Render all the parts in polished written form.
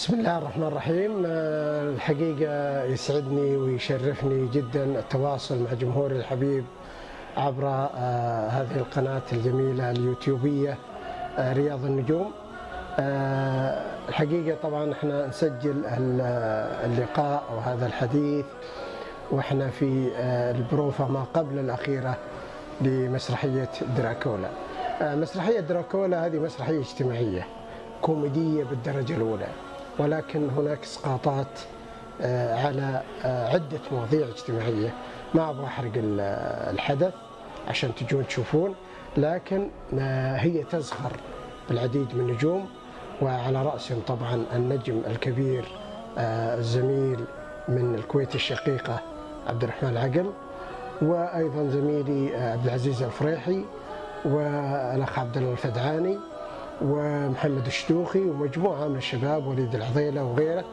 بسم الله الرحمن الرحيم. الحقيقة يسعدني ويشرفني جدا التواصل مع جمهوري الحبيب عبر هذه القناة الجميلة اليوتيوبية رياض النجوم. الحقيقة طبعا احنا نسجل اللقاء وهذا الحديث واحنا في البروفة ما قبل الأخيرة لمسرحية دراكولا. مسرحية دراكولا هذه مسرحية اجتماعية كوميدية بالدرجة الأولى، ولكن هناك اسقاطات على عدة مواضيع اجتماعية. ما أبغى أحرق الحدث عشان تجون تشوفون، لكن هي تزخر بالعديد من النجوم، وعلى رأسهم طبعا النجم الكبير الزميل من الكويت الشقيقة عبد الرحمن العقل، وأيضا زميلي عبد العزيز الفريحي، والأخ عبد الله الفدعاني، ومحمد الشدوخي، ومجموعة من الشباب، وليد العضيلة وغيره.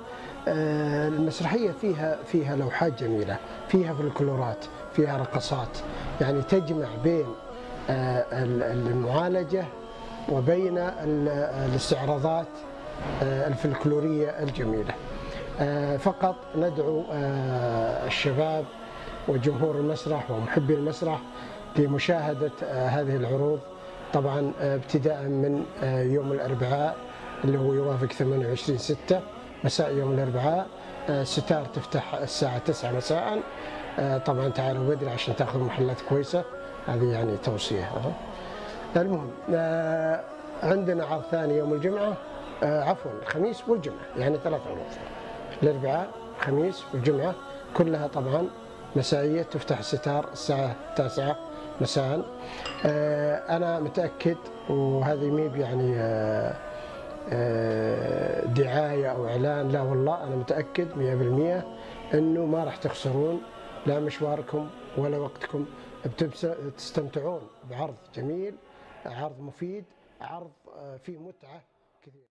المسرحية فيها لوحات جميلة، فيها فلكلورات، فيها رقصات، يعني تجمع بين المعالجة وبين الاستعراضات الفلكلورية الجميلة. فقط ندعو الشباب وجمهور المسرح ومحبي المسرح لمشاهدة هذه العروض، طبعا ابتداء من يوم الأربعاء اللي هو يوافق 28/6 مساء يوم الأربعاء. ستار تفتح الساعة 9 مساء. طبعا تعالوا بدري عشان تاخذوا محلات كويسة، هذه يعني توصية. المهم عندنا عرض ثاني يوم الجمعة، عفوا الخميس والجمعة، يعني 3 عروض: الأربعاء، الخميس والجمعة، كلها طبعا مسائية. تفتح الستار الساعة 9 مساء. أنا متأكد، وهذه ميب يعني دعاية أو إعلان، لا والله أنا متأكد 100% أنه ما راح تخسرون لا مشواركم ولا وقتكم، بتستمتعون بعرض جميل، عرض مفيد، عرض فيه متعة كثير.